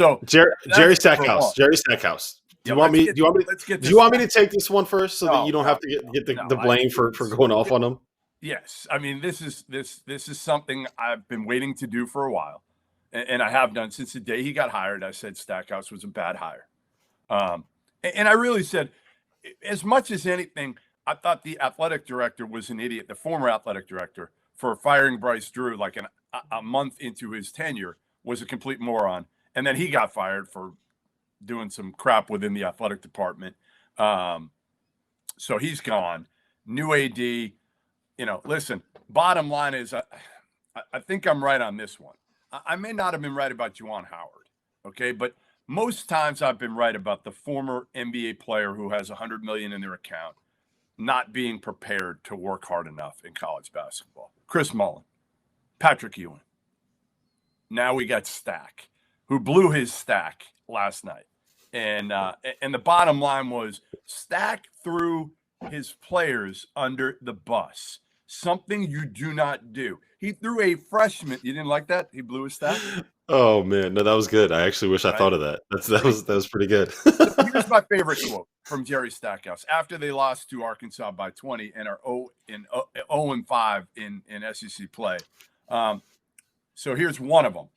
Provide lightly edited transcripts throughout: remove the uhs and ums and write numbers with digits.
So Jerry Stackhouse. Jerry Stackhouse. Do you want me to take this one first so that you don't have to get the blame for going off on him? Yes. I mean, this is something I've been waiting to do for a while. And I have done since the day he got hired. I said Stackhouse was a bad hire. And I really said, as much as anything, I thought the athletic director was an idiot, the former athletic director, for firing Bryce Drew like a month into his tenure was a complete moron. And then he got fired for doing some crap within the athletic department. So he's gone. New AD. Listen, bottom line is I think I'm right on this one. I may not have been right about Juwan Howard, okay? But most times I've been right about the former NBA player who has $100 million in their account not being prepared to work hard enough in college basketball. Chris Mullin, Patrick Ewing. Now we got Stack, who blew his stack last night. And the bottom line was Stack threw his players under the bus. Something you do not do. He threw a freshman. You didn't like that? He blew his stack? Oh, man. No, that was good. I actually wish I thought of that. That was pretty good. Here's my favorite quote from Jerry Stackhouse. After they lost to Arkansas by 20 and are 0-5 in SEC play. So here's one of them.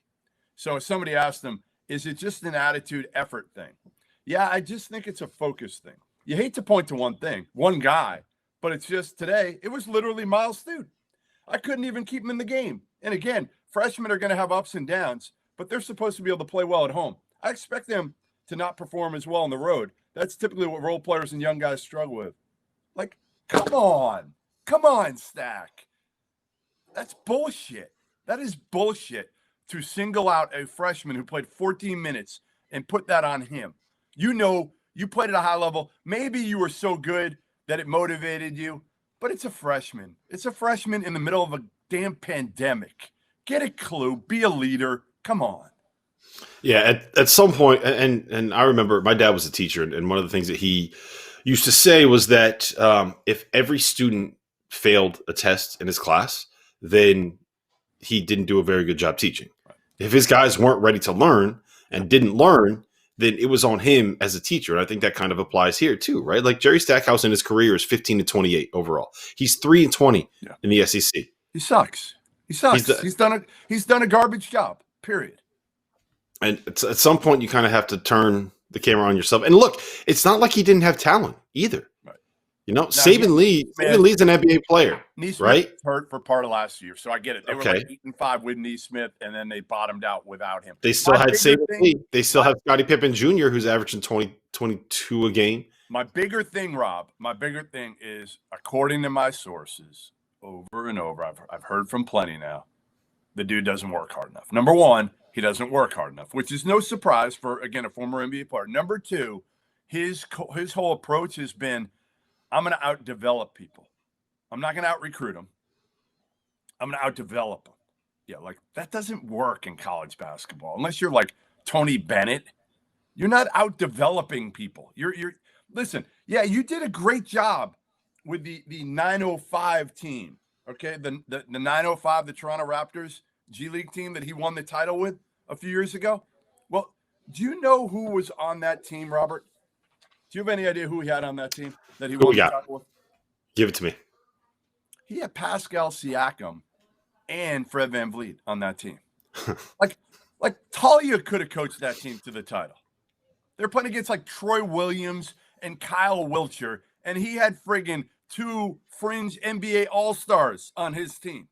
So somebody asked him, is it just an attitude effort thing? Yeah, I just think it's a focus thing. You hate to point to one thing, one guy, but it's just today, it was literally Miles Stewart. I couldn't even keep him in the game. And again, freshmen are going to have ups and downs, but they're supposed to be able to play well at home. I expect them to not perform as well on the road. That's typically what role players and young guys struggle with. Like, come on, Stack. That's bullshit. That is bullshit to single out a freshman who played 14 minutes and put that on him. You played at a high level. Maybe you were so good that it motivated you, but it's a freshman. It's a freshman in the middle of a damn pandemic. Get a clue. Be a leader. Come on. Yeah, at some point, and I remember my dad was a teacher, and one of the things that he used to say was that if every student failed a test in his class, then he didn't do a very good job teaching. Right. If his guys weren't ready to learn and didn't learn, then it was on him as a teacher. And I think that kind of applies here too, right? Like Jerry Stackhouse in his career is 15-28 overall. He's 3-20 in the SEC. He sucks. He's done a garbage job, period. And at some point you kind of have to turn the camera on yourself. And look, it's not like he didn't have talent either. Right. Saban Lee's an NBA player, Neesmith right? Hurt for part of last year, so I get it. They were like 8-5 with Neesmith, and then they bottomed out without him. They still had Saban Lee. They still have Scottie Pippen Jr., who's averaging 22 a game. My bigger thing, Rob, is, according to my sources, over and over, I've heard from plenty now, the dude doesn't work hard enough. Number one, he doesn't work hard enough, which is no surprise for, again, a former NBA player. Number two, his whole approach has been, I'm going to out-develop people. I'm not going to out-recruit them. I'm going to out-develop them. Yeah, like that doesn't work in college basketball. Unless you're like Tony Bennett. You're not out-developing people. You're listen, yeah, you did a great job with the 905 team, okay? The 905, the Toronto Raptors G League team that he won the title with a few years ago. Well, do you know who was on that team, Robert? Do you have any idea who he had on that team that he won the title with? Give it to me. He had Pascal Siakam and Fred VanVleet on that team. like Talia could have coached that team to the title. They're playing against like Troy Williams and Kyle Wiltshire, and he had friggin' 2 fringe NBA All-Stars on his team.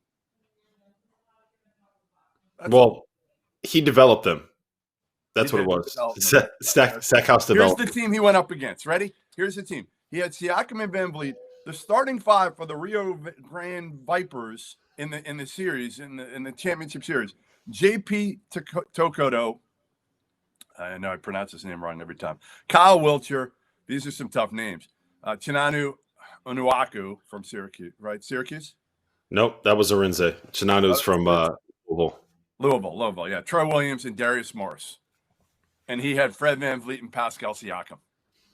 He developed them. That's what it was. Stackhouse developed. Here's the team he went up against. Ready? Here's the team. He had Siakam and VanVleet. The starting 5 for the Rio Grande Vipers in the series, in the championship series. JP Tokoto. I know I pronounce his name wrong every time. Kyle Wiltshire. These are some tough names. Chinanu Onuaku from Syracuse, right? Syracuse? Nope, that was Arinze. Chinanu's from Louisville. Louisville, yeah. Troy Williams and Darius Morris. And he had Fred VanVleet and Pascal Siakam.